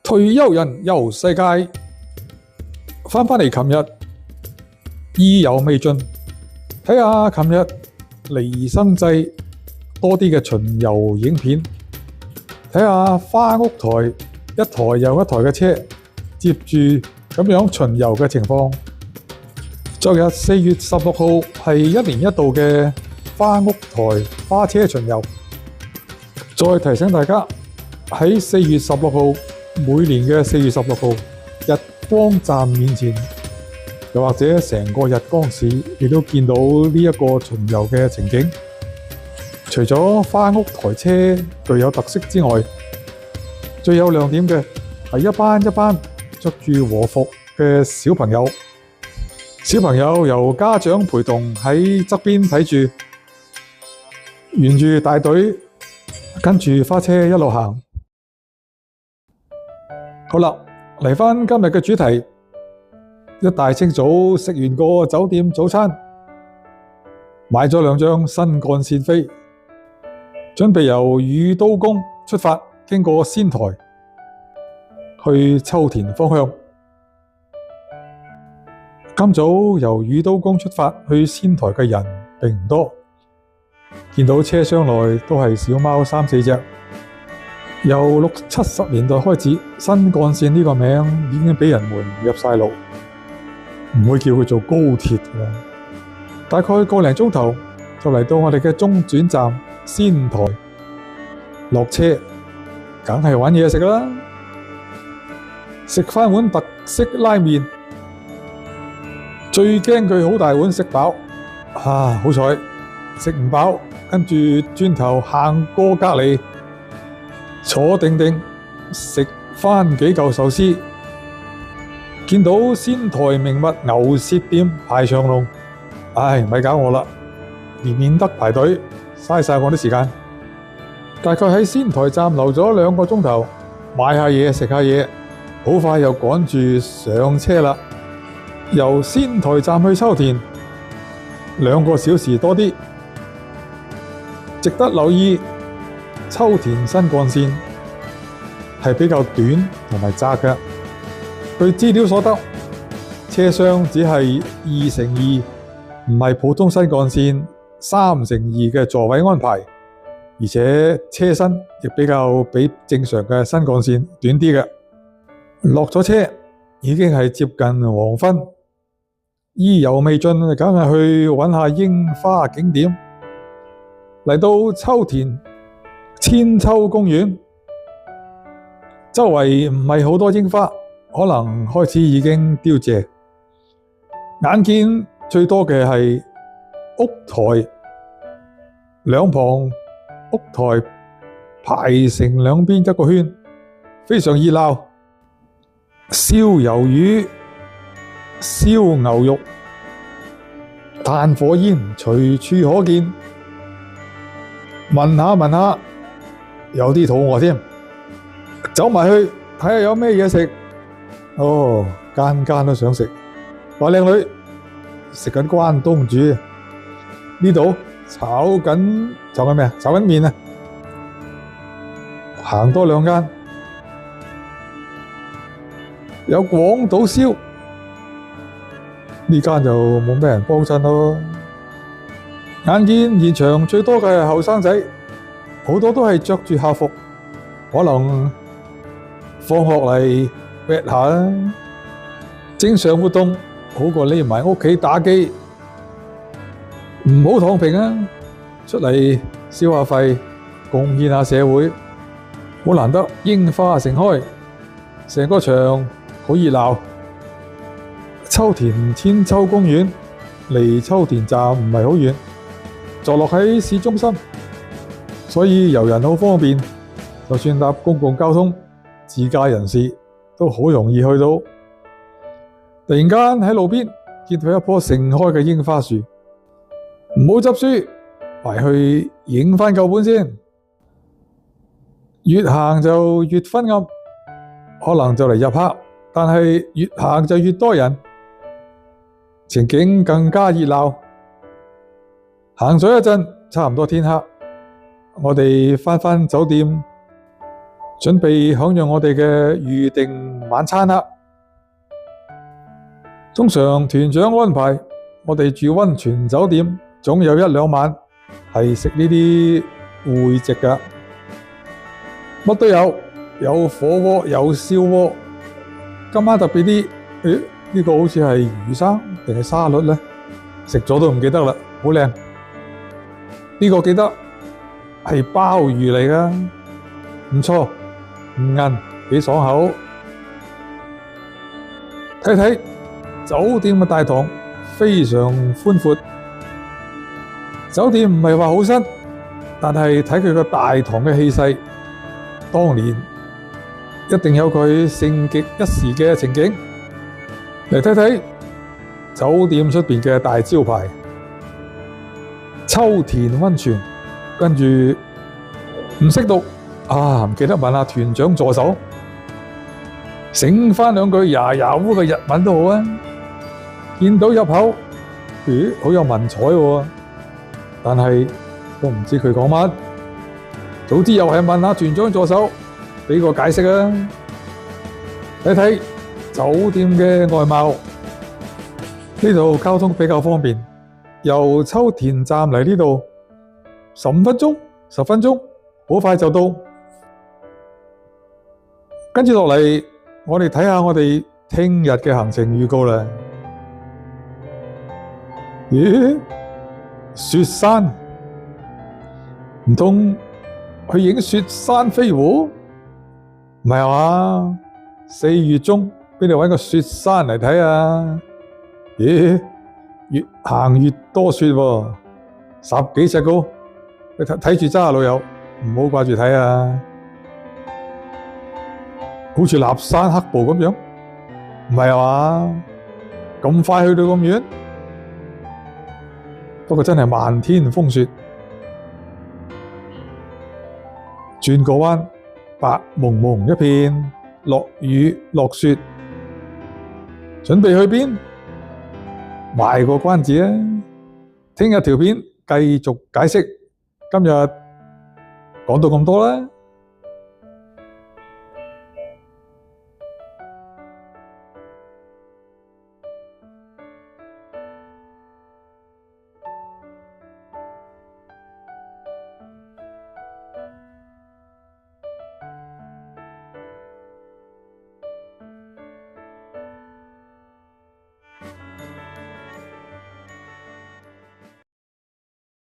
退休人遊世界，返嚟琴日意猶未盡，睇下琴日離生祭多啲嘅巡遊影片，睇下花屋台一台又一台嘅車接住咁樣巡遊嘅情況。昨日4月16號係1年1度嘅花屋台花車巡遊。再提醒大家，喺4月16號每年嘅4月16號日光站面前，又或者成個日光市亦都見到呢一個巡遊嘅情景。除咗花屋台車具有特色之外，最有亮點嘅係一班一班着住和服嘅小朋友。小朋友由家長陪同喺側邊睇住，沿住大隊跟住花車一路行。好啦，嚟返今日嘅主題。一大清早食完個酒店早餐，買咗2張新幹線飛，準備由宇都宮出發，經過仙台去秋田方向。今早由宇都宮出發去仙台嘅人並唔多，見到車廂內都係小貓3、4隻。由60、70年代開始，新幹線呢個名已經俾人們入晒腦，唔會叫佢做高鐵㗎啦。大概個零鐘頭就嚟到我哋嘅中轉站仙台，落車梗係搵嘢食啦，食返碗特色拉麵。最驚佢好大碗食飽，好彩食唔飽，跟住轉頭行過隔離，坐定定食返幾嚿壽司。見到仙台名物牛舌店排長龍，咪搞我啦，免得排隊，嘥晒我啲時間。大概喺仙台站留咗2個鐘頭，買下嘢食下嘢，好快又趕住上車啦。由仙台站去秋田2個小時多啲。值得留意，秋田新幹線係比較短同埋窄嘅。據資料所得，車廂只係2×2，唔係普通新幹線3×2嘅座位安排，而且車身亦比正常嘅新幹線短啲嘅。落咗車已經係接近黃昏，意猶未盡，梗係去搵下櫻花景點。嚟到秋田千秋公園，周圍唔係好多櫻花，可能開始已經凋謝。眼見最多嘅係屋台，兩旁屋台排成兩邊一個圈，非常熱鬧。燒魷魚、燒牛肉、炭火煙隨處可見。聞下，有啲肚餓添，走埋去睇下有咩嘢食。間間都想食。話靚女食緊關東煮，呢度炒緊咩啊？炒緊麵啊！行多2間，有廣島燒，呢間就冇咩人幫襯咯。眼見現場最多嘅係後生仔，好多都係着住校服，可能放學嚟搣下啦。正常活動好過匿埋屋企打機，唔好躺平啊！出嚟消下費，貢獻下社會。好難得櫻花盛開，成個場好熱鬧。秋田千秋公園離秋田站唔係好遠，坐落喺市中心，所以遊人好方便。就算搭公共交通，自駕人士都好容易去到。突然間喺路邊見到一棵盛開嘅櫻花樹，唔好執輸，埋去影返夠本先。越行就越昏暗，可能就嚟入黑，但係越行就越多人，情景更加熱鬧。行咗一陣，差唔多天黑，我哋返酒店，準備享用我哋嘅預定晚餐啦。通常團長安排我哋住溫泉酒店，總有1-2晚係食呢啲會席㗎，乜都有，有火鍋，有燒鍋。今晚特別啲，呢個好似係魚生定係沙律呢？食咗都唔記得啦，好靚。呢個記得係鮑魚嚟㗎，唔錯，唔韌，幾爽口。睇睇酒店嘅大堂非常寬闊，酒店唔係話好新，但係睇佢個大堂嘅氣勢，當年一定有佢盛極一時嘅情景。嚟睇睇酒店出邊嘅大招牌秋田溫泉，跟住唔識讀啊，唔記得問下團長助手，醒翻兩句呀呀烏嘅日文都好啊。見到入口，咦，好有文采喎，但係都唔知佢講乜。早知又係問下團長助手，俾個解釋啊。睇睇酒店嘅外貌，呢度交通比較方便，由秋田站嚟呢度15分鐘、10分鐘，好快就到。跟住落嚟，我哋睇下我哋聽日嘅行程預告啦。咦？雪山？唔通去影雪山飛狐？唔係嘛？4月中邊度搵個雪山嚟睇啊？咦？越行越多雪喎，10幾尺高，你睇住揸啊，老友，唔好掛住睇啊！好似立山黑部咁樣，唔係嘛？咁快去到咁遠？不過真係漫天風雪，轉個彎，白蒙蒙一片，落雨落雪，準備去邊？賣個關子啊！聽日條片繼續解釋，今日講到咁多啦。